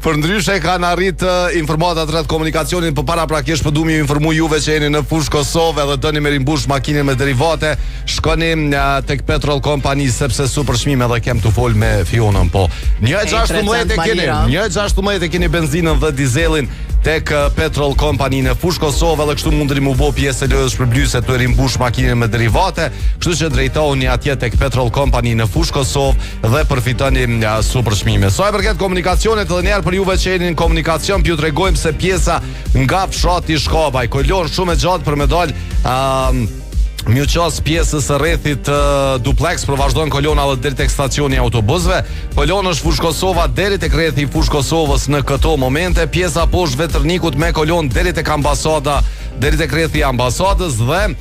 Përndryshe kanë arrit informatat rreth komunikacionit, për para prakisht po duam ju informu juve që jeni në fushë Kosovë dhe dëni me rimbush makinën me derivate, shkoni tek Petrol Company sepse super çmime dhe kem të fol me Fionën, po. 1.16 e keni benzinën dhe dizelin tek Petrol Company në fushë Kosovë dhe kështu mundri mu bo pjesë e lojës shpërblyese të rimbush makinën me derivate, kështu që drejtohuni atje tek Petrol Company në fushë Kosovë dhe përfitoni super çmime. Sa i përket komunikacionit, edhe njerë për juve që jeni në komunikacion, ju tregojmë se pjesa nga fshati Shkabaj, kolon shumë e gjatë për me dal mjë qas pjesës së rrethit duplex për vazhdojnë kolona dhe deri tek stacioni autobusëve. Kolona është fushë Kosova deri tek rrethi fushë Kosovës në këto momente, pjesa poshtë Vetërnikut me kolon deri tek ambasada, deri tek rrethi ambasadës dhe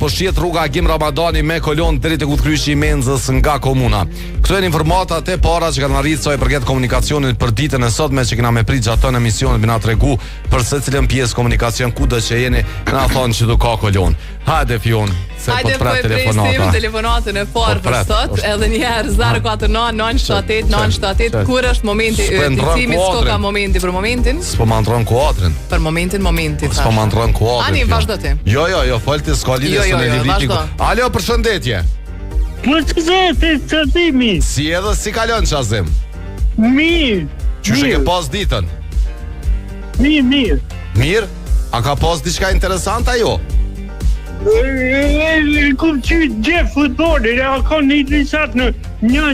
po shihet rruga Agim Ramadani me kolon deri tek udhkryqi i Menzës nga komuna. Këto janë informatat e para që kanë arritur sa i përket komunikacionit për ditën e sotme që kena me prit gjatë në emisionin me na tregu për secilën pjesë komunikacion kudo që jeni, na thonë që do ka kolon. Hajde Fion, se po të prat telefonata. Telefonatën e parë për sot, edhe një herë 049-978-978, kur është momenti i udhëtimit, s'ko ka momenti për momentin? S'po ma ndron kuadrin. Për momentin. S'po ma ndron kuadrin. Ani vazhdo ti. Jo, folti s'ka lidhje se në livritik. Alo, përshëndetje. Përshëndetje, Çazimi. Si edhe si kalon Çazim? Mirë. Çuçi ke pas ditën? Mirë. Mirë? A ka pas diçka interesante ajo? Kom qytë gjë futbolin, a ka një lisat në një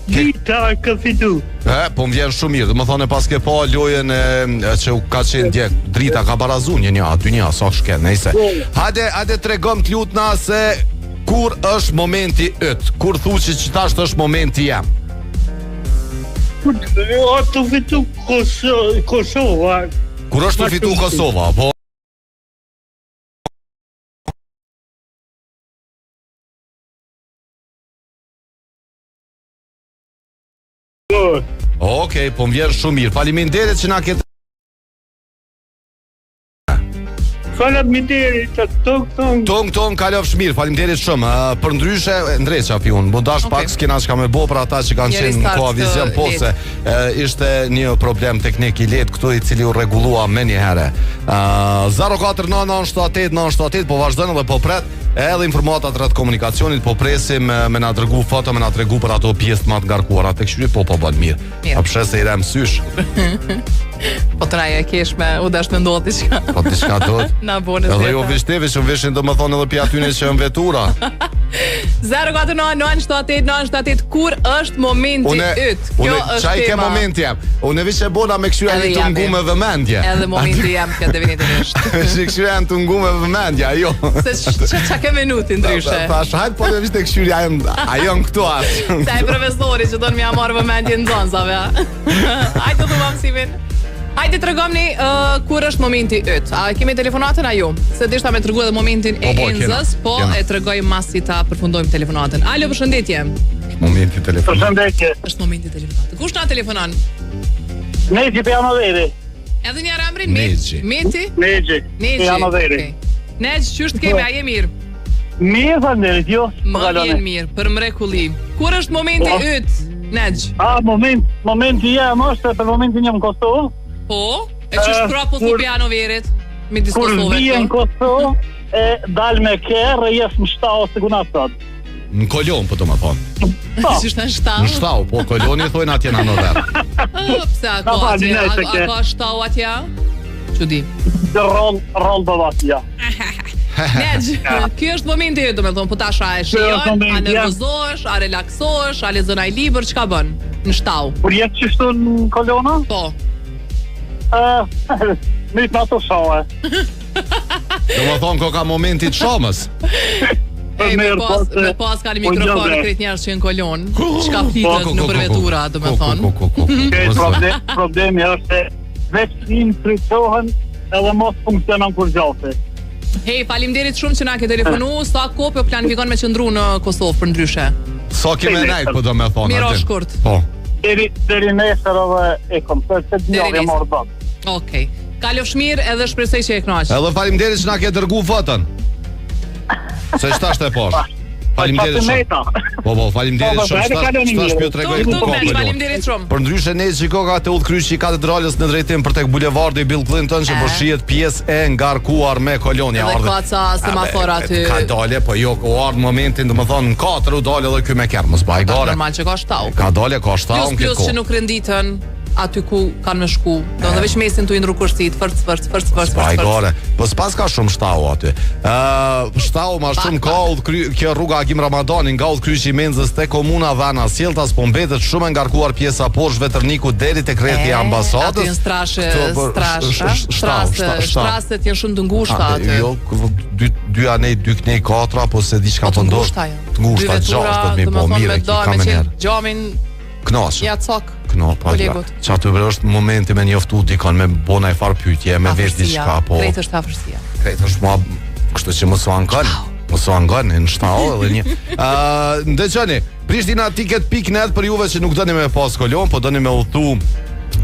dita ka fitu. Po më vjen shumë mirë, dhe më thone pas ke pa lojën që ka qenë djek, drita ka barazun, një, dy një, sa shke, nejse. Hajde tregom t'lutna se kur është momenti yt, kur thu që qëtasht është momenti jam? A të fitu Kosova. Kur është të fitu Kosova, po? Okej, po më vjen shumë mirë. Faleminderit që na ke. Faleminderit, Tong, kalofsh mirë, faleminderit shumë. Për ndryshe, ndreqa Fiun, bo dash pak s'kena që ka me bo për ata që kanë qenë në koha vizion, po se ishte një problem teknik i let këtu i cili u rregullua me një herë. 049-978-978, po vazhdojnë dhe po pret edhe informatat rreth komunikacionit, po presim me na dërgu foto, me na tregu për ato pjesë më të ngarkuara tek qyri, po bën mirë. A pse se i rem sysh? Po traja kesh me u dash me ndodh diçka. Po diçka do. Na bonus. Edhe jo vishtevi që vishin domethënë edhe pi atyne që janë vetura. 049-978-978, kur është momenti yt? Kjo është çaj ke momenti jam. Unë vish e bona me këshyra një të ngume vëmendje. Edhe momenti jam kjo definitivisht. Si këshyra të ngume vëmendje, ajo. Se çka ke minuti ndryshe. Tash hajt po me vish te këshyra ajo këtu as. Sa e profesori që don më marr vëmendje nxënësave. Hajde të vëmë simin. Hajde tregomni kur është momenti yt. A kemi telefonatën a ju? Se deshta me tregu edhe momentin e Enzës, po e tregoj masi ta përfundojmë telefonatën. Alo, përshëndetje. Momenti telefonat. Përshëndetje. Është momenti telefonat. Kush na telefonon? Neji Pianoveri. Edhe një emrin Meti? Neji Pianoveri. Neji, ç'është kemi, a je mirë? Mirë, faleminderit, jo. Më vjen mirë, për mrekulli. Kur është momenti yt? Neji. Momenti jam është për momentin jam në Kosovë. Po, e ç'është prapo thu Pianoverit? Me diskutove. Kur vjen në Kosovë, dal me kerë, jes në shtau sekunda sot. Në kolon, po të më thonë. Si është në shtau? Në shtau, po koloni thojnë atje në anover. Pse a ka shtau atje? Çudi. Roll bavatja. Neji, ky është momenti yt, domethënë, po tash a e shijon, a nervozohesh, a relaksohesh, a lexon ai libër, çka bën në shtau? Kur je çështu në kolona? Po. Mirë pa të shohë. Domethënë ko ka momenti të shomës. Me pas ka një mikrofon këtë njerëz që në kolon. Çka flitet në përvetura, domethënë. Problemi është veç instruktohen edhe mos funksionon kur gjafe. Hej, faleminderit shumë që na ke telefonu. Sa kohë planifikon me qëndru në Kosovë për ndryshe? Sa kime nejt, po do me thonë. Miro shkurt. Po. Deri nesër edhe e kom, se djavë e morë bak. Okej. Kalofsh mirë edhe shpresoj që e kënaq. Edhe faleminderit që na ke dërgu fotën. Se ç'tash e poshtë. Faleminderit shumë. Po, faleminderit shumë. Shtash ju tregoj këtë kohë. Faleminderit shumë. Përndryshe ne shikoka te udhkryqi i katedralës në drejtim për tek bulevardi Bill Clinton që po shihet pjesë e ngarkuar me kolonia ardhe. Ka ca semafor aty. Ka dalë, po jo ku ardh momentin, domethënë në 4 u dalë edhe ky me kermës bajgare. Normal që ka shtau. Ka dalë, ka shtau. Plus që nuk renditën aty ku kanë me shku. Do të veç mesin tu i ndru kushtit, fërc. Bajgare. Po s'pas ka shumë shtau aty. Shtau më shumë ka kjo rruga Agim Ramadani nga udhkryqi i Menzës te komuna Dhana Sjelltas, po mbetet shumë e ngarkuar pjesa poshtë Veterniku deri tek rreti i ambasadës. Aty shtrashet janë shumë të ngushta aty. Jo, 2 anej, 2 knej 4 apo se diçka po ndodh. Të ngushta 60 po mirë kamer. Gjamin Knas. Ja cok. Pa. Çfarë të është momenti me njoftu dikon me bona e far pyetje, me vesh diçka po. Krejt është afërsia. Krejt është mua, kështu që mos u angon. Mos u angon në shtau edhe një. Ndëgjoni, Prishtina-ticket.net për juve që nuk doni me pas kolon, po doni me udhtu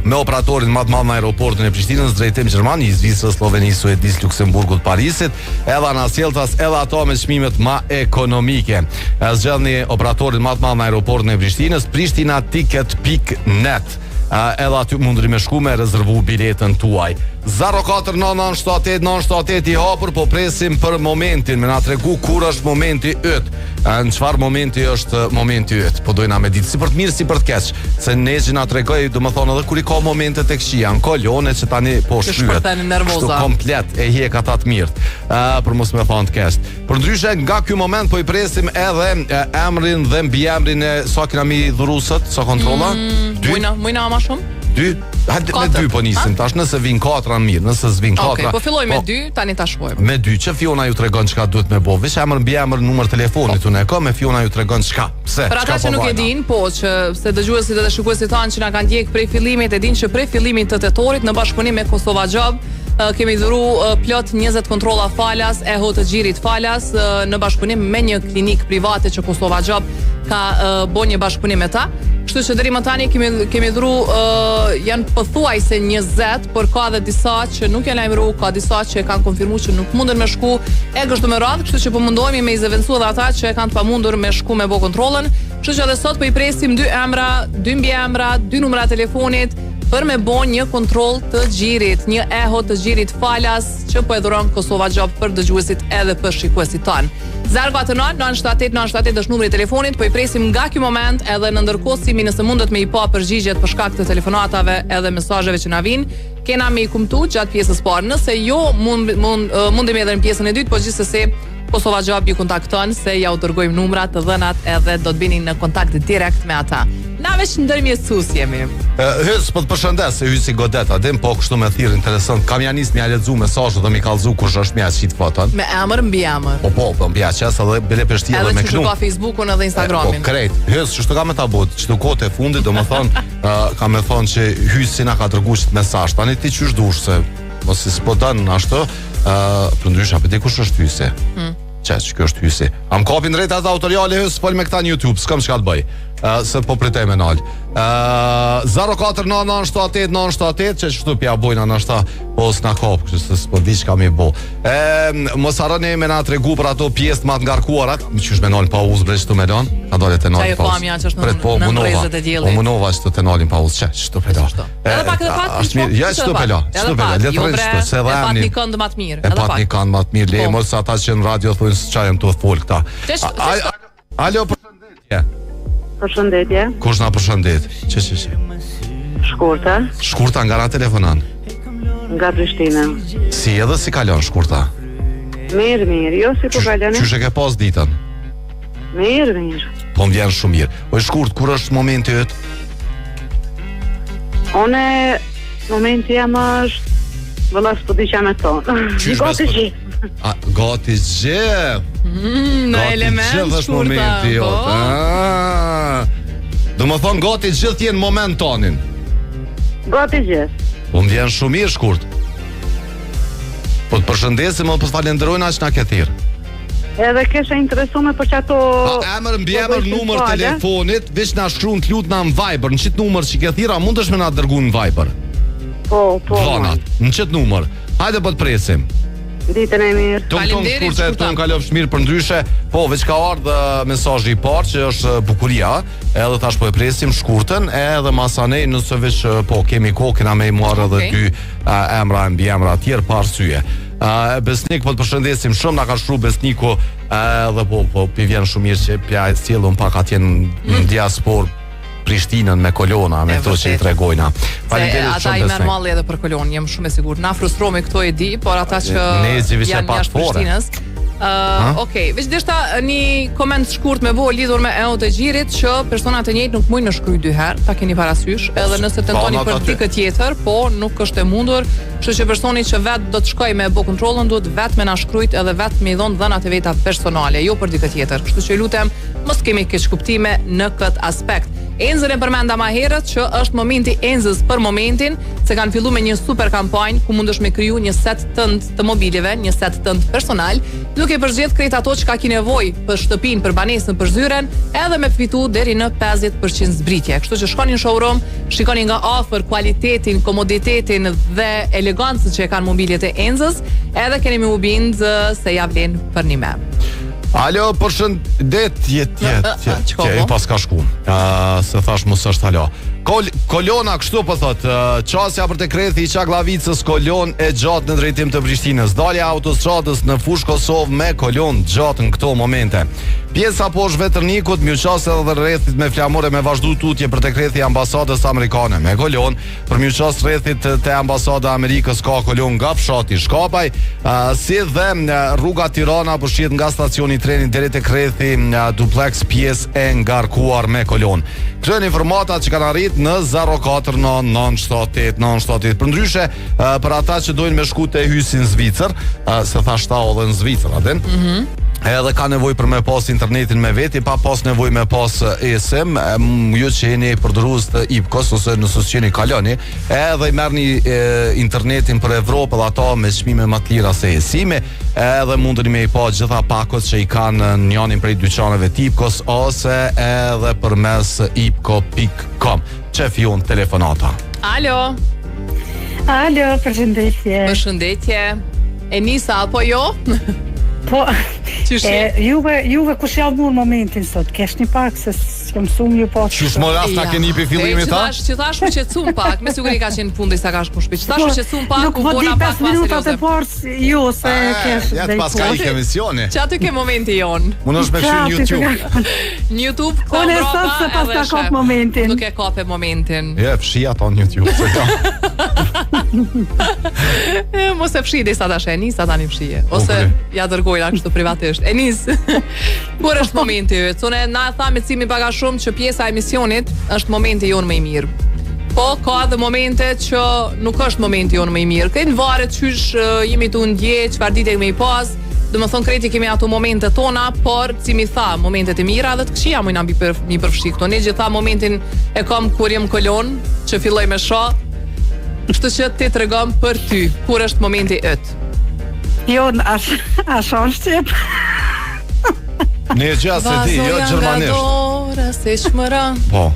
me operatorin më të madh në aeroportin e Prishtinës drejtim Gjermani, Zvicrës, Slovenisë, Suedisë, Luksemburgut, Parisit, edhe Ana Sjelltas, edhe ato me çmimet më ekonomike. Zgjidhni operatorin më të madh në aeroportin e Prishtinës, Prishtina-ticket.net. Edhe aty mundri me shku me rezervu biletën tuaj. 049978 i hapur, po presim për momentin, me na tregu kur është momenti yt. Në çfarë momenti është momenti yt? Po dojna me ditë si për të mirë si për të keq, se Nezhi na tregoi, domethënë edhe kur i ka momente tek janë kolone që tani po shlyhet. Kështu komplet e hjek ata të mirët. Për mos më thonë të keq. Përndryshe nga ky moment po i presim edhe emrin dhe mbiemrin e sa kena mi dhurusët, sa kontrolla? Mujna ma shumë? 2? Hajde me 2 po nisim, tash nëse vin 4 mirë, nëse s'vin 4. Okej, po filloj me 2, tani ta shpojmë. Me 2, që Fiona ju tregon çka duhet me bë. Veç emër mbi emër, numër telefonit unë e kam, me Fiona ju tregon çka. Pse? Për ata që nuk e din, po që se dëgjuesit edhe shikuesit tanë që na kanë ndjek prej fillimit, e din që prej fillimit të tetorit në bashkëpunim me Kosova Job kemi dhuru plot 20 kontrolla falas, eho të xhirit falas në bashkëpunim me një klinik private që Kosova Job ka bën një bashkëpunim me ta. Kështu që deri më tani kemi dhuru janë pothuajse 20, por ka edhe disa që nuk janë lajmëruar, ka disa që e kanë konfirmuar që nuk munden me shku e kështu me radhë, kështu që po mundohemi me i zëvendësu edhe ata që e kanë të pamundur me shku me bë kontrollën. Kështu që edhe sot po i presim 2 emra, 2 mbiemra, 2 numra telefonit për me bo një kontroll të xhirit, një eho të xhirit falas që po e dhuron Kosova Job për dëgjuesit edhe për shikuesit tanë. 049-978-978 është numri i telefonit, po i presim nga ky moment edhe në ndërkohësimi nëse mundet me i pa përgjigjet për shkak të telefonatave edhe mesazheve që na vijnë, kena me i kumtu gjatë pjesës parë. Nëse jo, mundemi edhe në pjesën e dytë, po gjithsesi Kosova Job ju kontakton se ja u dërgojmë numrat të dhënat edhe do të bini në kontakt direkt me ata. Na veç ndërmjetësues jemi. Hys po të përshëndes, hysi godet, a dim po kështu me thirr interesant. Kam janis më lexu mesazhet dhe më kallzu kush është më ashit foton. Me emër mbi emër. Po mbi aqas edhe bile peshti edhe me këtu. Edhe ka Facebookun edhe Instagramin. Po krejt. Hys ç'është ka me ta bot, çdo kohë e fundit domethën ka me thonë që hysi na ka dërguar mesazh. Tani ti ç'është dush se mos i spodan ashtu, përndryshe apo ti kush është hysi? Çesh, kjo është hysi. Am kapin drejt ata autoriale hys fol me këta në YouTube, s'kam çka të bëj. Se po pritej me nal. 049978 që çtu pja bojna ndoshta po s'na kop, kështu se s'po di çka më bë. Mos harroni me na tregu për ato pjesë më të ngarkuara, çish me nal pauzë bre çtu me don, ka dalë te nal pauzë. Në rrezet e diellit. Po munova çtu te nalin pauzë, çtu pela. Edhe pak është mirë, ja çtu pela. Çtu pela, le të rresh se edhe pat një kënd më të mirë, edhe pak. Një kënd më të mirë, le mos ata që në radio thonë se çajm tu fol këta. Alo, përshëndetje. Përshëndetje. Kush na përshëndet? Çe. Shkurta. Shkurta nga ra telefonon. Nga Prishtina. Si edhe si kalon Shkurta? Mirë, jo si po kalon. Çu ke pas ditën? Mirë. Po më vjen shumë mirë. O Shkurt, kur është momenti yt? Momenti jam është vëlla s'po di çfarë më thon. Gati gjë. Gati gjë. Në element Shkurta. Do më thonë gati gjithë tjenë moment tonin. Gati gjithë. Po më vjen shumë mirë Shkurt. Po të përshëndesim, po të falenderojnë aq na ke thirr. Edhe kesha interesume për që ato... Emër mbi emër numër telefonit, veç na shkruan të lut na në Viber, në çit numër që ke thirra, mundesh me na dërguar në Viber. Po. Vonat, në çit numër. Hajde po të presim. Ditën e mirë. Tonë kalofsh mirë për ndryshe. Po, veç ka ardhur mesazhi i parë që është bukuria, edhe tash po e presim shkurtën, edhe masanej nëse veç po kemi kohë kena me marrë edhe dy emra mbi emra të tjerë pa arsye. Besnik po të përshëndesim shumë, na ka shkruar Besniku, edhe po vjen shumë mirë që pja e sjellun pak atje në diasporë Prishtinën me kolona, me këto që i tregojna. Faleminderit shumë. Ata i merr malli edhe për kolonë, jam shumë e sigurt. Na frustrohemi këto e di, por ata që janë jashtë Prishtinës. Okej, veç deshta një koment shkurt me vo lidhur me EOT e Gjirit që personat e njëjtë nuk mujnë në shkruaj 2 herë, ta keni parasysh, edhe nëse tentoni për dikë tjetër, po nuk është e mundur, kështu që personi që vet do të shkojë me bë kontrollën duhet vetëm na shkruajt edhe vetëm i dhon dhënat e veta personale, jo për dikë tjetër. Kështu që lutem mos kemi keq kuptime në këtë aspekt. Enzën e përmenda ma herët që është momenti Enzës për momentin, se kanë fillu me një super kampanjë ku mundesh me kriju një set tënd të mobilive, një set tënd personal, duke përgjedh krejt ato që ka ki nevoj për shtëpin, për banesën, për zyren, edhe me fitu deri në 50% zbritje. Kështu që shkoni në showroom, shikoni nga afër kualitetin, komoditetin dhe elegancën që e kanë mobiljet e Enzës, edhe keni me u bindë se ja vlen për një me. Alo, përshëndetje, e pas ka shku, se thash mos është alo. Kolona kështu po thot, qasja për të krethi i Çaglavicës, kolon e gjatë në drejtim të Prishtinës. Dalja autostradës në fushë Kosovë me kolon gjatë në këto momente. Pjesa poshtë Veternikut, mjuqas edhe rrethit me flamore me vazhdu tutje për të krethi ambasadës amerikane me kolon. Për mjuqas rrethit të ambasada Amerikës ka kolon nga fshati Shkapaj, si dhe rruga Tirana përshjet nga stacioni treni deri te krethi duplex pjesë e ngarkuar me kolon. Kryeni informatat që kanë arrit në 04 978 978. Për ndryshe, për ata që dojnë me shku të hysin Zvicër, se thash ta edhe në Zvicër, aden? Edhe ka nevoj për me pas internetin me veti, pa pas nevoj me pas ESM, ju që jeni përdëruz të IPKOS, ose nësë që jeni kaloni, edhe i merë një internetin për Evropë dhe ata me çmime më të lira se ESIM, edhe mundën me i pa gjitha pakot që i kanë njënin prej dyqaneve të IPKOS, ose edhe për mes ipko.com. Qef ju në telefonata. Alo, përshëndetje. Përshëndetje. Enisa apo jo? Po, juve kush ja mund momentin sot, kesh një pak se s'kem sum ju po. Qush më rast ta keni për fillimit ta? Që thash u qetësum pak, me siguri ka qenë fundi sa ka shkushpi. Që thash u qetësum pak, u bona pak ma serioze. Jo, se kesh ja të paska i emisioni. Që aty ke momenti jon. Unë është me shumë YouTube. Në YouTube ka unë sot se pas ka kap momentin. Nuk e kape momentin. Je, fshi ato në YouTube. Mos e fshi dhe sa ta sheni, sa ta një fshije. Ose ja dërgojna kështu privatisht. E nis. Kur është momenti yt? Unë na tha me cimi paga shumë që pjesa e emisionit është momenti jon më i mirë. Po ka edhe momente që nuk është momenti jon më i mirë. Këtë varet qysh jemi tu ndje, çfarë ditë kemi pas. Do më thonë kreti kemi ato momente tona, por cimi tha momentet e mira dhe të këqija mujna mi përfshi këto. Ne gjitha momentin e kam kur jem kolon, që filloj me shoh. Kështu që ti tregom për ty, kur është momenti yt? Jo, ashon shqip. Ne e gjatë se ti, jo gjermanisht. Se shmëra. Po.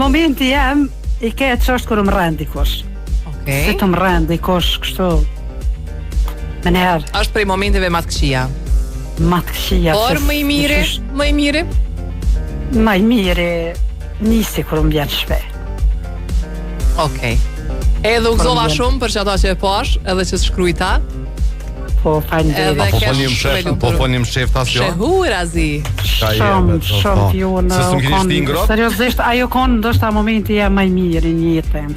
Momenti jem, i ke që është kërë më rëndi kosh. Se të më rëndi kosh, kështu. Me njerë. Është prej momenteve matë këqia. Matë këqia. Por më i mire? Më i mire? Më i mire, nisi kërë më vjenë shpe. Okej. Edhe u gëzova shumë për që ata që e pash, edhe që shkrujta. Po, faleminderit. Po fonim shef tas jo. Shehurazi. Shumë ju në kon. Seriozisht, ajo kon ndoshta momenti jam më i mirë në jetën.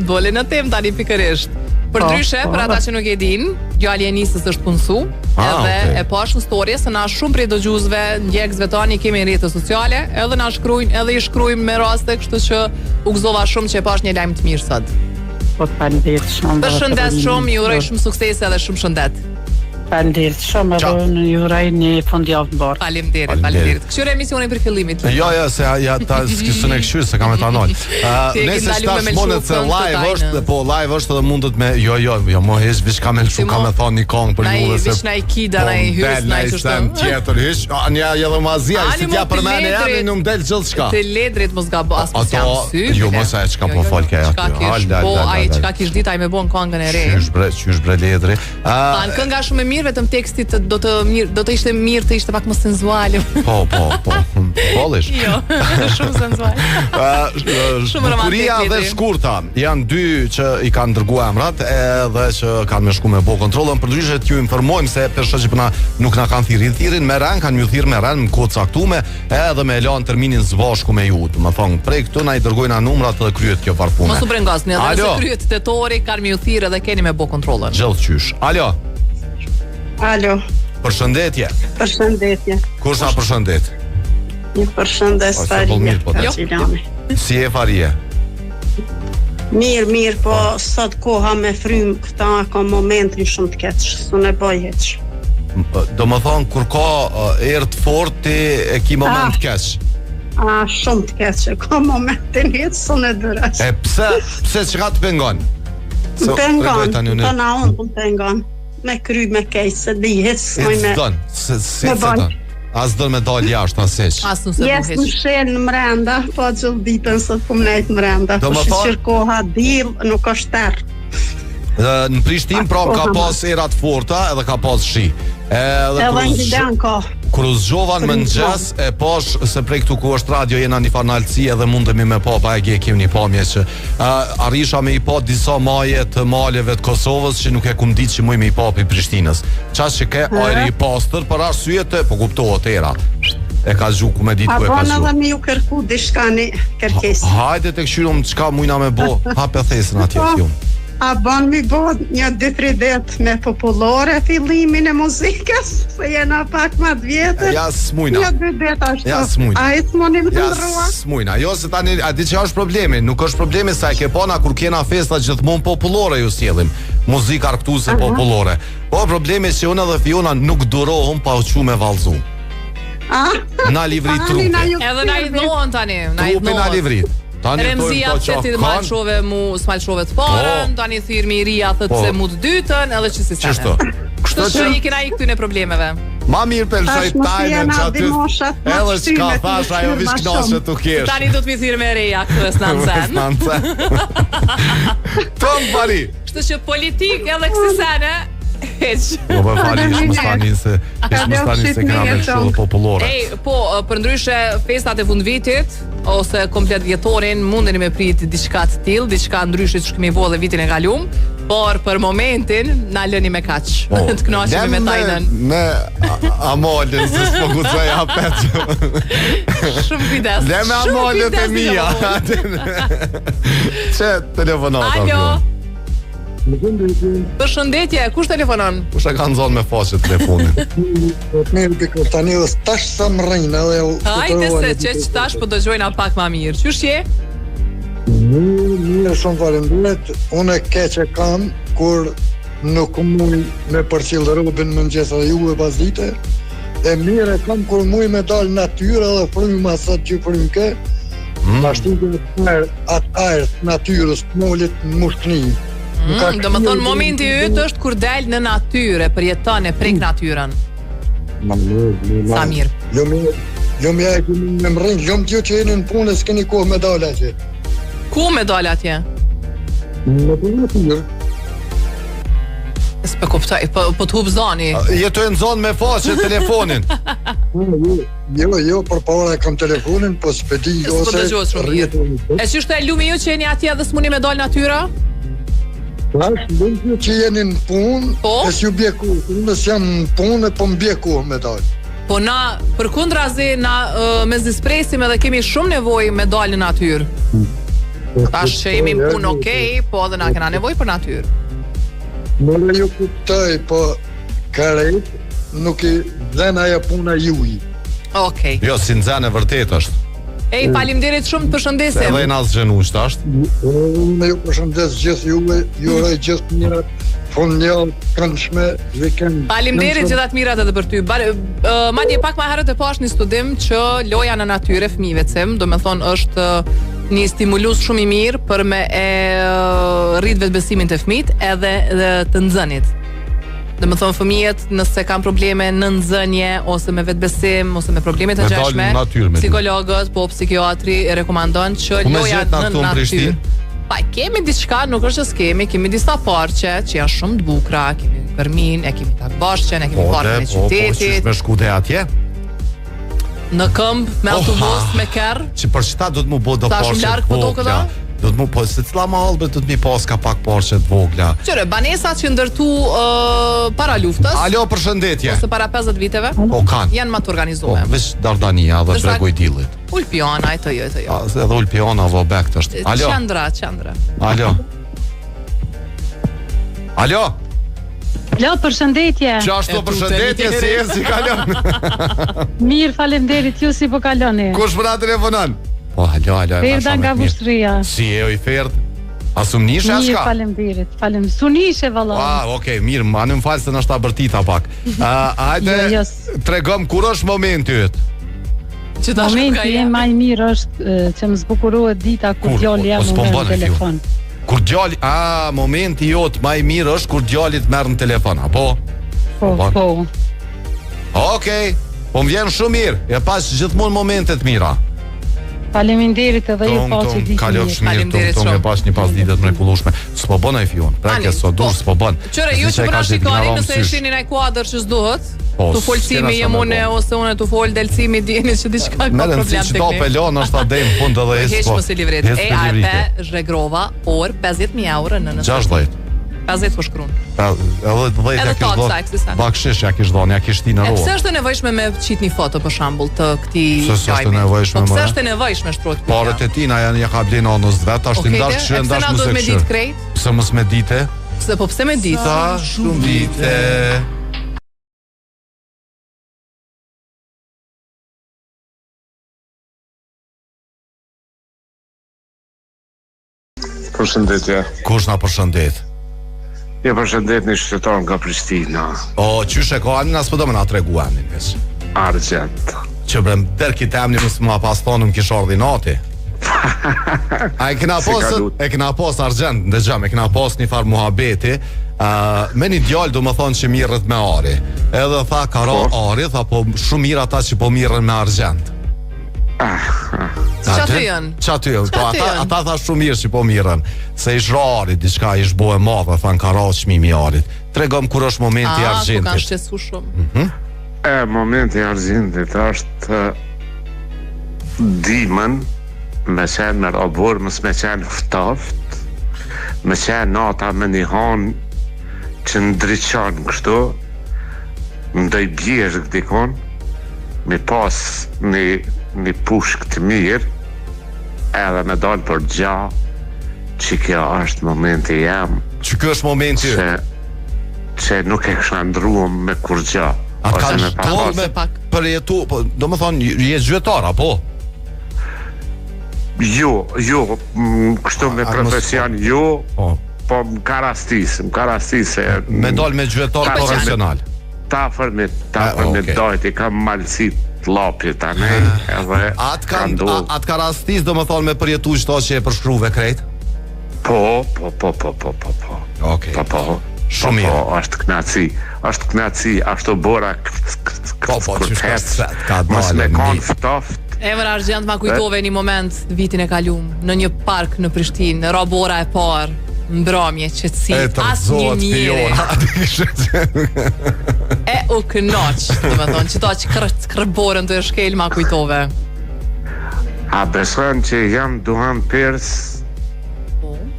Dole në temë tani pikërisht. Për ndryshe, për ata që nuk e din, djali e Nisës është punësu, edhe e pash në story se na shumë prej dëgjuesve, ndjekësve tani kemi në rrjete sociale, edhe na shkruajnë, edhe i shkruajmë me raste, kështu që u gëzova shumë që e pash një lajm të mirë sot. Po faleminderit shumë. Përshëndet shumë, ju uroj shumë suksese dhe shumë shëndet. Faleminderit shumë, edhe ju uroj një fundjavë të mbarë. Faleminderit. Këshire emisionin për fillimit. Jo, se ta s'kisën e këshyrë, se kam e ta nol. Nëse shtash mondet se live është, po live është edhe mundet me, jo, mo hish, vish kam e lëshu, kam e thonë një kongë për juve se... Vish na i kida, na i hys, na i qështu. Tjetër, hish, një edhe mazia, si tja për mene, janë në mdel gjithë shka. Të ledrit mos ga bo, as mos jam sy. Jo, mos e qka po folke aty. Qka kish dit, aj me bo në kongën e re. Qysh bre ledri. Kënga shumë e mirë, vetëm tekstit do të ishte mirë, të ishte pak më senzuale. Po. Polish. Jo, shumë senzuale. Bukuria dhe shkurta janë dy që i kanë dërguar emrat edhe që kanë me shku me bo kontrollën. Përdryshe t'ju informojmë se përshë që përna nuk na kanë thirin me ran, kanë ju thirë me ran më kohë caktume edhe me lanë terminin zbashku me ju. Më thonë, prej këtu na i dërgojna numrat dhe kryet kjo farpune. Mos u brengasni, edhe nëse kryet tetori kanë me ju thirë edhe keni me bo kontrollën. Gjithë qysh. Alo. Përshëndetje. Kush na përshëndet? Një përshëndes Faria. Si e Faria? Mirë, po sot koha me frym këta ka momentin shumë të keq, s'unë e bëj heq. Do më thonë, kur ka erë të fort, ti e ki moment të keq? Shumë të keq, ka momentin heq, s'unë e dërës. E pse që ka të pengon? Pengon, të na unë të pengon. Me kry, me kejtë, se di heq, s'moj me... Se dënë? As dënë me dalë jashtë, as heq? Jes në shenë në mrenda, po gjithë ditën së të pëmnejtë mrenda, po shqyqyr koha dil, nuk është tërë. Në Prishtinë, pra ka pas erat forta edhe ka pas shi. Edhe në Gjilan ka. Kur u zgjovan më ngjes e pash se prej këtu ku është radio jena një farnalësi edhe mundemi me pa e gjekim një pamje që arrisha me i pa disa maje të maleve të Kosovës që nuk e kum ditë që muj me i pa për Prishtinës. Qas që ke ajri i pastër për arsye të po kuptohet era. E ka zhu ku me ditë ku e ka zhu. A bona dhe me ju kërku dishka një kërkesi. Hajde të këshyrum qka mujna me bo, hape thesën atje fjum. A ban mi bo një 2-3 det me popullore fillimin e muzikës, se jena pak ma të vjetër. Ja s'mujna. Një 2 det ashtu. Ja s'mujna. A i s'monim të ndrua. Ja s'mujna. Jo se tani, a di që është problemi, nuk është problemi sa e ke pona kur kena festa gjithmon popullore ju sjellim, muzika arktuse popullore. Po problemi që unë edhe Fiona nuk durohëm pa uqu me valzu. Na livrit trupi. Edhe na i dhohen tani. Trupi na livrit. Remzia që ti s'malshove të parën, tani thirmi i ria thët se mu të dytën, edhe që si sene. Kështu që i kena i këtyne problemeve. Ma mirë për shaj tajmen që aty edhe qka thash ajo vish knashe të kesh. Tani do të mi thirë me reja këtë s'nancen. Tonë pari. Kështu që politik edhe kësi sene, heq. Po për fali ishë më stanin se kena me shumë popullore. Po, për ndryshe festat e fund vitit ose komplet vjetorin mundeni me prit diçka të tillë, diçka ndryshe që kemi vënë vitin e kalum, por për momentin na lëni me kaq. Të kënaqemi me tajnën. Me amolën se s'po guxoj hapet. Shumë kujdes. Le me amolën e mia. Çe telefonata. Alo. Përshëndetje, kush telefonon? Kush e ka nxonë me faqe telefonin? Mirë të tani dhe tash sa më rrinë edhe... Hajde se që tash po dëgjojna pak ma mirë. Qysh je? Mirë shumë falenderit. Unë e keqe kam kur nuk muj me përqilë robin më nxesa ju e pas dite. E mirë e kam kur muj me dalë natyra dhe frymë asat që frymë ke. Pashtin atë ajrë natyrës të mollit në mushkëni. Do më thonë momenti ytë është kur del në natyre, përjeton e prek natyrën. Sa mirë. Lëmë ja e këmi me më rrinë, lëmë tjo që jeni në punë e s'keni kohë me dalë atje. Ku me dalë atje? Në punë natyrë. S'pe kuptoj, po t'hub zoni. Jetu e në zonë me faqe telefonin. Jo, për para kam telefonin, po s'pedi ose... E qështë e lumi ju që jeni atje dhe s'muni me dalë natyra? Tash, lëmë që jeni në punë, e s'ju bje kohë. Nësë jam në punë, po më bje kohë me dalë. Po na, për kundrazi, na me zispresim edhe kemi shumë nevoj me dalë në natyrë. Tash që jemi në punë okej, po edhe na kena nevoj për natyrë. Mëre ju kuptoj, po karejt nuk i dhen aja puna juj. Okej. Jo, si në zene vërtet është. Ej, faleminderit shumë, të përshëndesim. Edhe na zgjenush tash. Unë ju përshëndes gjithë juve, ju uroj gjithë mirat, fundjavë këndshme, vikend. Faleminderit gjithë atë mirat edhe për ty. Madje pak më herët e pash një studim që loja në natyrë fëmijëve tim, do me thonë është një stimulus shumë i mirë për me rrit vetbesimin të fëmijët edhe të nxënit. Dhe më thonë fëmijët nëse kanë probleme në nxënje ose me vetbesim ose me probleme të ngjashme, psikologët, po psikiatri e rekomandon që loja në natyrë. Pa, kemi diçka, nuk është që s'kemi, kemi disa parqe që janë shumë të bukura, kemi Përmin, e kemi Takbashqen, e kemi parqen e qytetit. Po, me shkude atje? Në këmbë, me autobus, me kerr. Që për qëta do të mu bo do parqe të vogla. Do të mu po, se cila ma halbe do të mi pas ka pak parqe të vogla. Qëre, banesat që ndërtu para luftës. Alo, përshëndetje. Ose para 50 viteve. Po, kanë. Janë ma të organizume. Po, veç Dardania dhe Bregu i Dillit. Ulpiona, e të jo. Edhe Ulpiona dhe Obekt është. Alo. Qendra. Alo. Alo. Alo, përshëndetje. Qashtu përshëndetje, si kalon? Mirë, faleminderit, ju si po kaloni? Kush për na telefonon? Po, alo. Ferda nga Vushtria. Si e oj Ferd? A sum nishe ashka? Mirë, faleminderit. Sunishe valla. Okej, mirë, ma në më falë se në shta bërtita pak. Hajde, tregom kur është momenti yt? Momenti e maj mirë është që më zbukurohet dita kur djali jam në telefon. Kur djali, momenti jot më i mirë është kur djali të merr në telefon, apo? Po. Okej, po më vjen shumë mirë. E pas gjithmonë momente të mira. Faleminderit edhe ju pasi ditë. Kalofsh mirë, tonë me pas një pas ditët mrekullueshme. S'po bën ai fion. Prekë sot dush s'po bën. Qëre, ju që pra shikoni nëse e shihni ai kuadër që s'duhet. Tu folcimi jemune ose unë tu fol delcimi djeni që diçka ka problem teknik. Merë në pelon është adej në fund edhe e s'po. Heq livret. ARP Zhegrova or 50.000 euro në 60. 50 po shkruan. Edhe 10 ja kish dhënë. Bakshish ja kish dhënë, ja kish ti në rrugë. Pse është e nevojshme me qit një foto për shembull të këtij lajmi? Pse është e nevojshme? Pse është e nevojshme shtrohet? Parët e tina janë ja ka blenë onës vet, tash ti ndash kështu ndash mos e kështu. Pse mos me dite? Pse me dite? Sa shumë dite. Përshëndetje. Kush na përshëndet? Ja përshëndet një qytetar nga Prishtina. Qysh e ka anin, as po do me na tregu anin. Argjent. Që brem, derki të emni mësë ma pas tonë më kish ordinati. A e kena pos Argjent, ndëgjëm, e kena pos një farë muhabeti, me një djallë do më thonë që mirët me Ari. Edhe tha, ka ra Ari, tha po shumë mirë ata që po mirën me Argjent. Qatë janë? Qatë janë, ata tha shumë mirë që po mirën. Se ish rari, diçka ish bohe madhe, tha në ka ra qmimi Arit. Tregom kur është momenti i Argjentit. Ku kanë shqesu shumë. Momenti i Argjentit është dimën, me qenë me robur, me qenë ftoft, me qenë nata me një hanë që ndryqon kështu, ndoj bjerë këdikon, me pas një pushk të mirë, edhe me dalë për gja, që kjo është momenti jam. Që kjo është momenti? Që nuk e kësha ndruam me kur gja. A ka shtonë me për jetu, do më thonë, jetë gjyetara, po? Jo, kështu me profesion, po më ka rastis e... Me dalë me gjyetar profesional? Ta fërmit dojt, i kam malësit lapit tani, edhe Atë ka rastis, do më thonë, me përjetu qëto që e përshkruve krejt? Po. Shumë mirë. Është knaci, ashtu bora kërtet, mos me kanë ftoft. Emër Argjent ma kujtove një moment vitin e kalum, në një park në Prishtinë, në robora e parë, mbrëmje, qetësi, asë një njëre. E u kënoq, do me thonë, që ta që kërborën të e shkel ma kujtove. A besën që jam duhan pers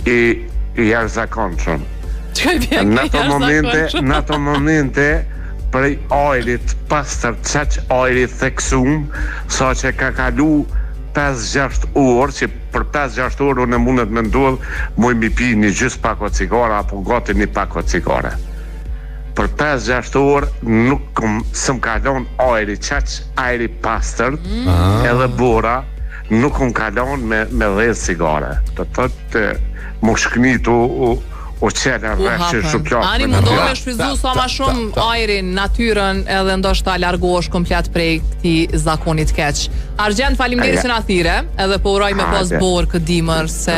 i jashtëzakonshëm. Në ato momente prej ajrit pastër qaq ajrit theksum, sa që ka kalu 5-6 orë, që për 5-6 orë unë mundet me ndodh muj mi pi një gjys pako cigare apo gati një pako cigare. Për 5-6 orë nuk së më kalon ajri qaq ajri pastër, edhe bora, nuk unë kalon me dhe cigare. Të thotë, më shknitu o qenë rreth që shukjot. Ani mundohë me shfryzu sa ma shumë ajrin, natyrën, edhe ndoshta largohesh komplet prej këtij zakonit keq. Argjend, faleminderit që na thire, edhe po uroj me pas borë këtë dimër, se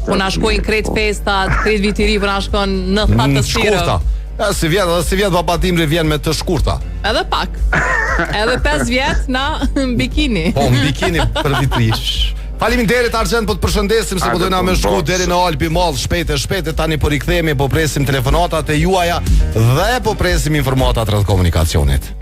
po na shkojnë krejt festat, krejt vit i ri, po na shkon në thatë të shkurta. Si vjet baba Dimri vjen me të shkurta. Edhe pak. Edhe 5 vjet na bikini. Po, bikini për vitrish. Faleminderit Argjend, po të përshëndesim se po dojna me shku deri në Alpi Mall shpejt tani po rikthehemi, po presim telefonatat e juaja dhe po presim informatat rreth komunikacionit.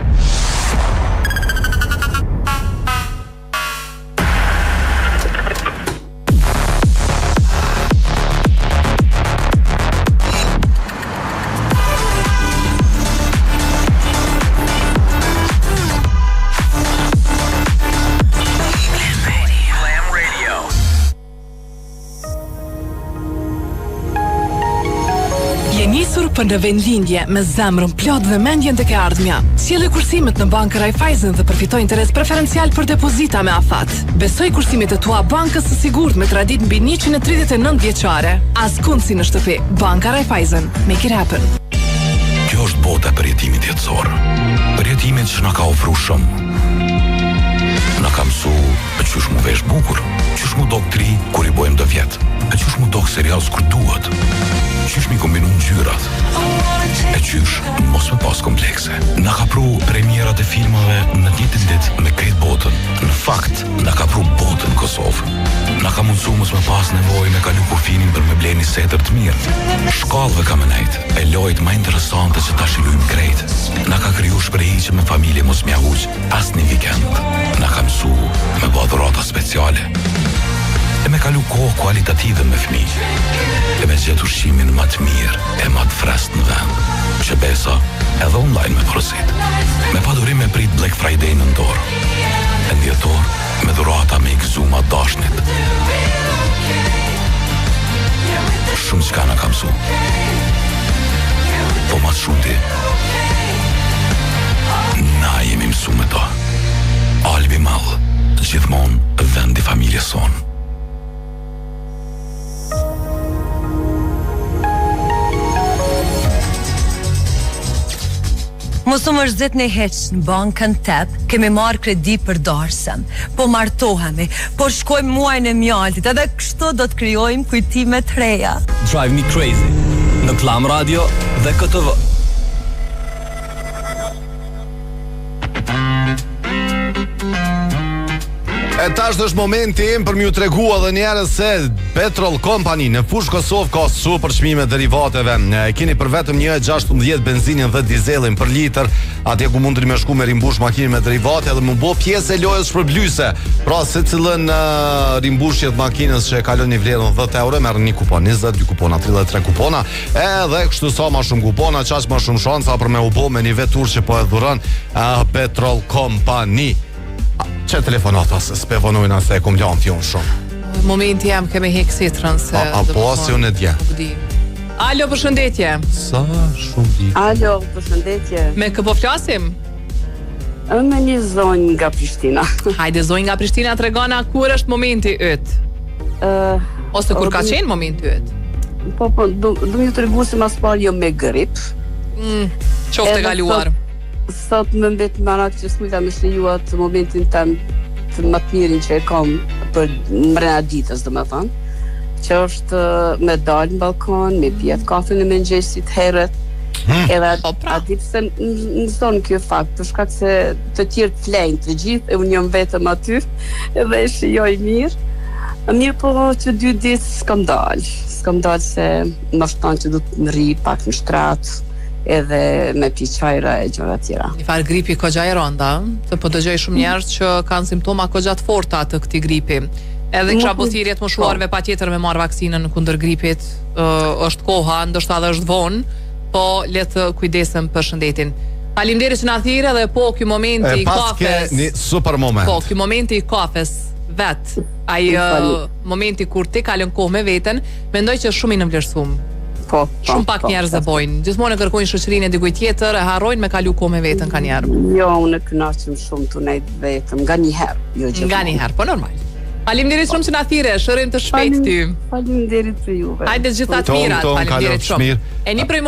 Për në vendlindje me zemrën plot dhe mendjen tek e ardhmja. Sjellë kursimet në Bankën Raiffeisen dhe përfitoj interes preferencial për depozita me afat. Besoj kursimet e tua bankës së sigurt me tradit mbi 139 vjeçare. Askund si në shtëpi. Banka Raiffeisen. Make it happen. Kjo është bota për jetimit jetësor. Për jetimit që na ka ofru shumë. Na ka mësu e qysh mu vesh bukur, qysh mu dok tri kur i bojmë dë vjet, e qysh mu dok serial s'kur duhet, qysh mi kombinu ngjyrat, e qysh mos me pas komplekse. Na ka pru premierat e filmave në të njëjtin ditë me krejt botën. Në fakt, na ka pru botën Kosovë. Na ka mundsu mos me pas nevojë me kalu kufinin për me bleni setër të mirë. Shkallëve ka me nejt, e lojt ma interesante që ta shilujmë krejt. Na ka kriju shprehje me familje mos mja huq as një vikend. Na ka mësu me bë dhurata speciale. E me kalu kohë kualitative me fëmijë. E me gjetë ushqimin më të mirë e më të freskët në vend. Që besa edhe online me porosit. Me padurim me prit Black Friday në ndorë. E ndjetor me dhurata me i gëzuma dashnit. Shumë qka na ka mësu. Po mas shumë ti. Na jemi mësu me ta. Albi Mall, gjithmonë vendi familjes sonë. Mosu më shzet në heq në bankën tep, kemi marrë kredi për darsem, po martohemi, po shkojmë muajnë e mjaltit, edhe kështu do të krijojmë kujtime të reja. Drive Me Crazy, në Klam Radio dhe KTV. E tash është momenti im për m'ju tregua edhe njerë se Petrol Company në fushë Kosovë ka super çmime derivateve. Keni për vetëm 1.16 benzinin dhe dizelin për litër, atje ku mundni me shku me rimbush makinin me derivate dhe më bë pjesë e lojës shpërblyese. Pra secilën rimbushjet makinës që e kalon një vlerën 10 euro merr një kupon, 22 kupona, 33 kupona, edhe kështu sa më shumë kupona, çaq më shumë shansa për me u bë me një vetur që po e dhuron Petrol Company. Që telefonata se s'pevonojnë se e kum lanë fjonë shumë. Momenti jam kemi hek sitrën se... Po asë jo në dje. Alo, përshëndetje. Sa shumë di. Alo, përshëndetje. Me kë po flasim? Me një zonjë nga Prishtina. Hajde, zonjë nga Prishtina, tregona kur është momenti yt? Ose kur ka qenë momenti yt? Po, du një të regu se mas parë jo me grip. Qofte galuar. Sot më mbet më anak që s'mujta me shlejuat momentin të më të mirin që e kam për mrena ditës, dhe me thanë, që është me dalë në balkon, me pjetë kafe në mëngjesit herët, edhe ati pëse në zonë kjo fakt, për shkak se të tjerë të flejnë të gjithë, e unë jam vetëm aty, edhe e shijoj mirë. Mirë po që 2 ditë s'kam dalë se më shtanë që du të më ri pak në shtratë, edhe me pi qajra e gjëra tjera. Një farë gripi kogja e ronda, të po dëgjoj shumë njerëz që kanë simptoma kogja të forta të këtij gripi. Edhe kisha botëthirjet më shuarve pa tjetër me marrë vaksinën kundër gripit, është koha, ndoshta edhe është vonë, po le të kujdesem për shëndetin. Faleminderit që na thirrë dhe po ky momenti i kafes. Pas ke një super moment. Po, ky momenti i kafes vet, ai momenti kur ti kalon kohë me veten, mendoj që është shumë i nënvlerësuar. Shumë pak njerëz e bojnë. Gjithmonë e kërkojnë shoqërinë e dikujt tjetër, e harrojnë me kalu kohë me veten kanë njerëz. Jo, unë kënaqem shumë të nejt vetëm, nganjëherë, jo gjithmonë. Nganjëherë, po normal. Faleminderit shumë që na thire, shërim të shpejt ty. Faleminderit për juve. Hajde gjitha të mirat, faleminderit shumë. E një prej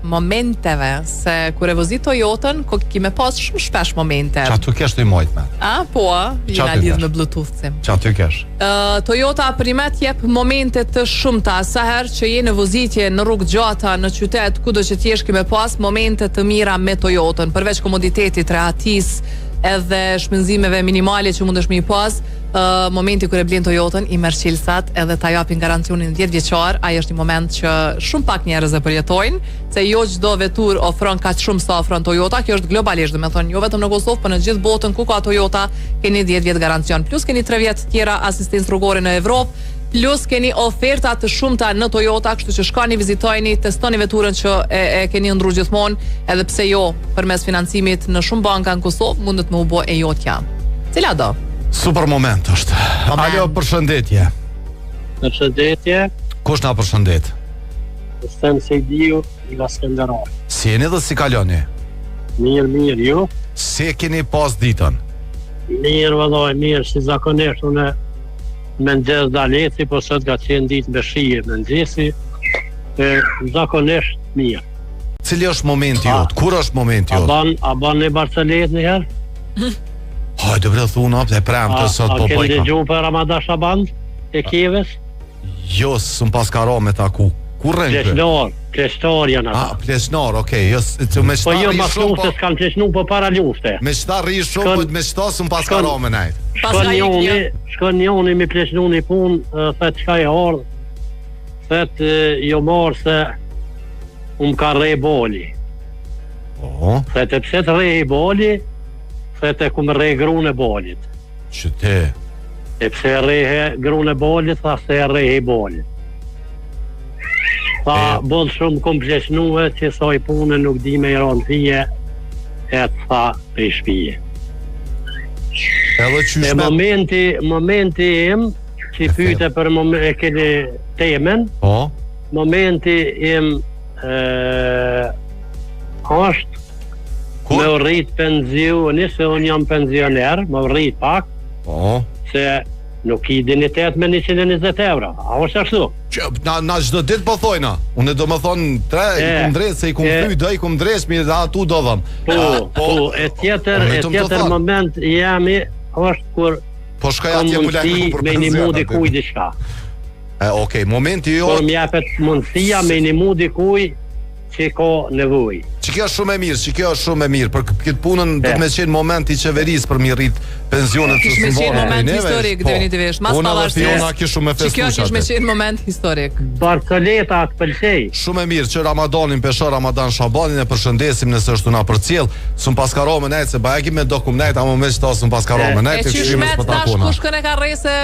momenteve se kur e vozit Toyotën, kime pas shumë shpesh momente. Qa tu kesh të i mojt me? Po, jena lidh me Bluetooth-sim. Qa tu kesh? Toyota primet jep momente të shumta, sa herë që je në vozitje në rrugë gjata, në qytet, kudo që t'jesh kime pas momente të mira me Toyotën, përveç komoditetit, rehatis, edhe shpenzimeve minimale që mundesh me i pas, momenti kur e blen Toyotën i merr qilsat edhe ta japin garancionin 10 vjeçar, ai është një moment që shumë pak njerëz e përjetojnë, se jo çdo vetur ofron kaq shumë sa ofron Toyota, kjo është globalisht, do të thonë jo vetëm në Kosovë, por në gjithë botën ku ka Toyota, keni 10 vjet garancion, plus keni 3 vjet tjera asistencë rrugore në Evropë, plus keni oferta të shumta në Toyota, kështu që shkoni, vizitojeni, testoni veturën që e keni ndru gjithmonë, edhe pse jo përmes financimit në shumë banka në Kosovë mundet me u bë e jotja. Cila do? Super moment është. Alo, përshëndetje. Përshëndetje. Kush na përshëndet? Stem se diu nga Skënderaj. Si jeni dhe si kaloni? Mirë, ju? Si keni pas ditën? Mirë, vëllai, mirë, si zakonisht unë me ndjes daleci, po sot ka qenë ditë me shije me ndjesi, zakonisht mirë. Cili është momenti jot? Kur është momenti jot? A ban në Barcelet një herë? Hajde bre thuna, e premte sot po bëj. A keni dëgjuar për Ramada Shaband e Kievës? Jo, s'm pas ka me ta ku. Ku rën kë? Pleshnar janë ata. Pleshnar, okay, jo, me po jo ma shumë se s'kan pleshnu po para lushte. Me shta rri shumë, po me shta s'm pas ka me najt. Shkon njoni me pleshnu një pun, thet qka e ardh, thet jo marë se ka rej boli. Thet e pse të rej boli, thet e kum rej gru në bolit. Që te? E pse rej gru në bolit, tha se rej bolit. Tha, bodë shumë komplexnuhe që sa i punë nuk di me i ronë fije, e të tha për i shpije. E momenti im, që pyte për e keni temen, momenti im është me u rrit penzioni, se unë jam penzioner, me u rrit pak, se nuk i dinitet me 120 euro. A është ashtu? Na çdo ditë po thojna. Unë do më thonë i kum drejt se i kum thy, do i kum drejt, mi dhe atu do dhëm. Po, e tjetër moment jemi është kur po shkaj atje mundësi me një mudi kuj diçka. Okej, momenti jo... Por m'japet mundësia me një mudi kuj që ka nevoj. Që kjo është shumë e mirë, për këtë punën do me qenë moment i qeveris për mi rrit pensionet të sëmvorë. Kishme qenë moment historik, definitivisht. Unë edhe Fiona kishu me festu që kishme qenë moment historik. Barceleta të pëlqej. Shumë e mirë që Ramadanin, pesha Ramadan Shabanin e përshëndesim nëse është una për cilë, së më paskaro me nejtë, se baja me dokum nejtë, ama me që ta së më paskaro me nejtë, e që shmet tash kushkën e ka rejse...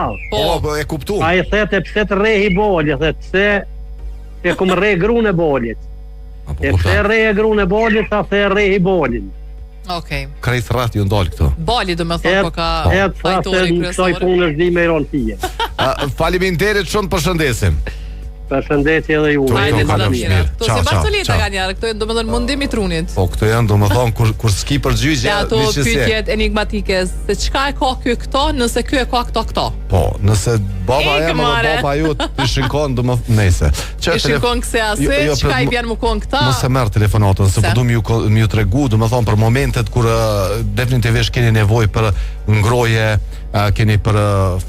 E kuptu. A i thete pse të rehi boli, thete pse e kum re gru në bolit. E pse re gru në bolit, a the rehi bolin. Okej. Krejt rrat ju ndalë këto. Boli do me thonë po ka fajtori kryesori. Soj punë është di me iron fije. Faleminderit shumë, përshëndesim. Përshëndetje edhe ju. Hajde të mirë. To si Barceleta ka njerë, këto janë domethënë mundim i trunit. Po këto janë domethënë kur s'ki përgjigje, ato pyetjet enigmatike, se çka e ka ky këto, nëse ky e ka këto. Po, nëse baba jam apo baba ju ti shikon domethënë nëse. Ti shikon kse asë, çka i vjen më kon këta. Mos e merr telefonatën, se po duam ju tregu domethënë për momentet kur definitivisht keni nevojë për ngroje, keni për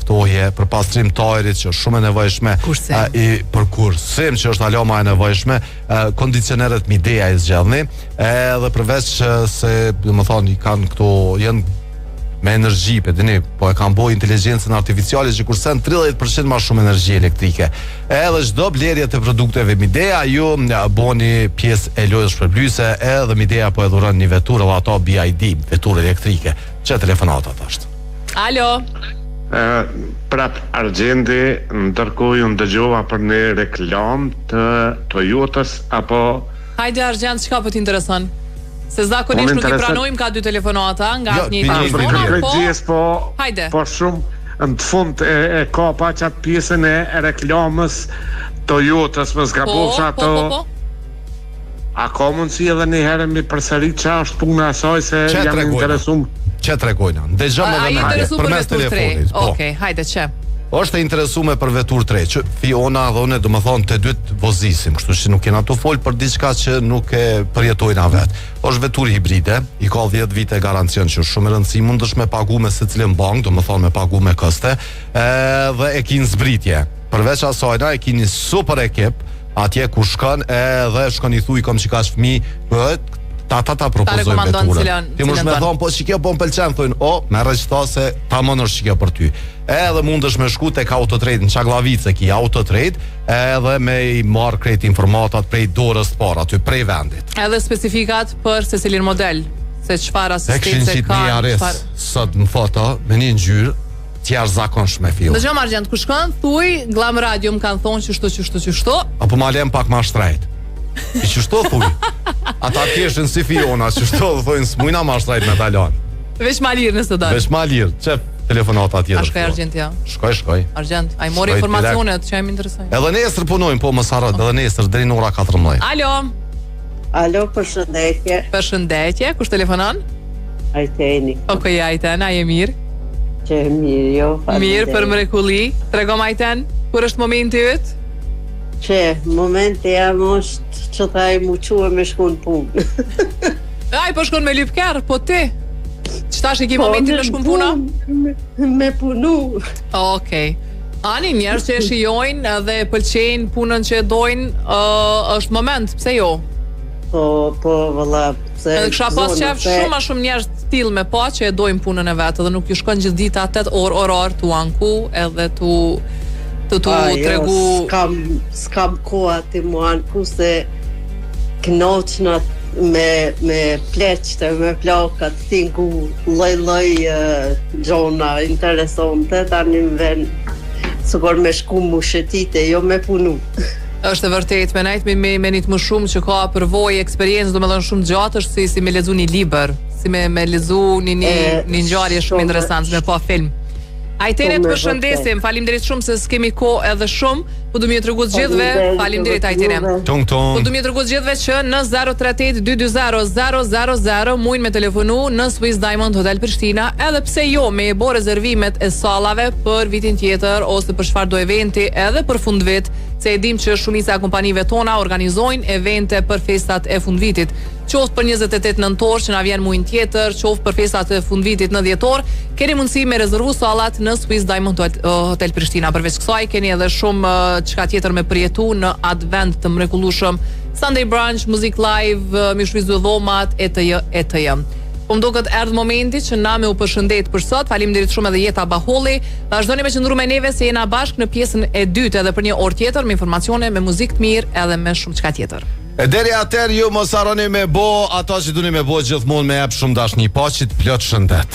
ftoje, për pastrim tajrit që shumë e nevojshme, për kursim që është aloma e nevojshme, kondicionerët Midea i zgjedhni, edhe përveç se më thonë i kanë këto janë me energji, pe dini, po e kanë bojë inteligjencën artificiale që kursen 30% më shumë energji elektrike. Edhe çdo blerje të produkteve Midea ju boni pjesë e lojës shpërblyese, edhe Midea po e dhuron një veturë edhe ato BID, veturë elektrike. Çe telefonata tash. Alo. Prap Argjendi, ndërkohë unë dëgjova për një reklam të Toyotas apo... Hajde Argjend, çka po t'intereson? Se zakonisht nuk i pranojmë ka dy telefonata nga një telefon, po... Hajde. Po shumë në të fund e ka pa qatë pjesën e reklamës Toyotas, më zgabovsh ato... A ka mundësi edhe një herë mi përsërit që është puna asaj se jam interesum. Që tregojna? Ndëgjëm edhe me herë përmes telefonit. Okej, hajde që. Është e interesuar për vetur 3 që Fiona dhe unë domethënë të dytë vozisim, kështu që nuk kena të fol për diçka që nuk e përjetojna vet. Është vetur hibride, i ka 10 vite garancion që shumë e rëndësi, mundesh me pagu me secilin bank, domethënë me pagu me koste, dhe e kin zbritje. Përveç asaj, e keni super ekip atje ku shkon, edhe shkon i thuj kom çikash fëmijë, bëhet ta propozojnë veturën. Ti mos më thon po shikjo po m'pëlqen, thonë, merr çtose, tamam është shikjo për ty. Edhe mundesh me shku tek Autotrade në Çagllavice, ki Autotrade, edhe me i marr krejt informatat prej dorës të parë aty prej vendit. Edhe specifikat për secilin model, se çfarë asistencë ka. Sot në foto me një ngjyrë të jashtëzakonshme fill. Dëgjoj Argjent, ku shkon? Thuj, Glam Radio më kanë thonë çështo. Apo ma lem pak më shtrejt. I qështo thuj? Ata keshin si Fiona, qështo thujnë s'mujna ma shtrajt me talon. Vesh ma lirë nësë të dalë. Vesh ma lirë, qep telefonata tjetër. A shkoj Argjent, ja? Shkoj. Argjent, a i mori informacionet që jam interesant. Edhe nesër punojmë, po më sarët, edhe nesër, deri në ora 14. Alo, përshëndetje. Përshëndetje, kush telefonon? Ajteni. Okej, Ajten, a je mirë? Që e mirë, jo. Mirë për mrekulli. Tregom Ajten, kur është momenti yt? Që, momenti jam është që ta i muqua me shku në punë. Aj, po shkon me lypker, po ti? Qëtash e ki momentin me shku në puna? Me punu. Okej. Ani, njerës që e shijojnë dhe pëlqejnë punën që e dojnë, është moment, pse jo? Po, vëlla, pse... Edhe kësha pas qef shumë a shumë njerës stil me pa që e dojnë punën e vetë, dhe nuk ju shkon gjithë dita 8 orë orar tu anku, edhe tu tregu... S'kam koha ti mu anku se knoqna me pleqte, me plakat, tingu loj gjona interesante, tani më ven sëgor me shku mu shetite, jo me punu. Është e vërtet, me najtë me një më shumë që ka përvoj eksperiencë, do me dhënë shumë gjatë, është si me lezu një liber, si me lezu një ngjarje shumë interesant, me pa film. Ajtene të përshëndesim, falimderit shumë se s'kemi ko edhe shumë, po du mi të rëgut gjithve, falimderit Ajtene. Po du mi të rëgut gjithve që në 038-220-000 mujnë me telefonu në Swiss Diamond Hotel Prishtina, edhe pse jo me e bo rezervimet e sallave për vitin tjetër, ose për çfarë do eventi edhe për fund vit, se e dim që shumica e kompanive tona organizojnë evente për festat e fund vitit. Qoftë për 28 nëntor që na vjen muin tjetër, qoftë për festat e fundvitit në dhjetor, keni mundësi me rezervu sallat në Swiss Diamond Hotel Prishtina. Përveç kësaj keni edhe shumë çka tjetër me përjetu në advent të mrekullueshëm, Sunday brunch, muzik live, mi shfrytëzu dhomat etj. Po më duket erdhi momenti që na me u përshëndet për sot. Faleminderit shumë edhe Jeta Baholli. Vazhdoni me qëndru me neve se jena bashkë në pjesën e dytë edhe për një orë tjetër me informacione, me muzikë të mirë edhe me shumë çka tjetër. E deri atëherë ju mos harroni me bo ato që duni me bo gjithmonë me jap shumë dashni, paqit plot shëndet.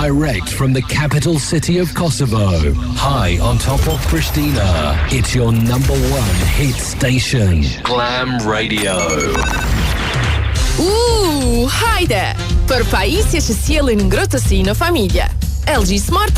Direct from the capital city of Kosovo, high on top of Pristina, it's your #1 hit station, Glam Radio. Hajde! Për pajisje që sjellin ngrohtësi në familje. LG Smart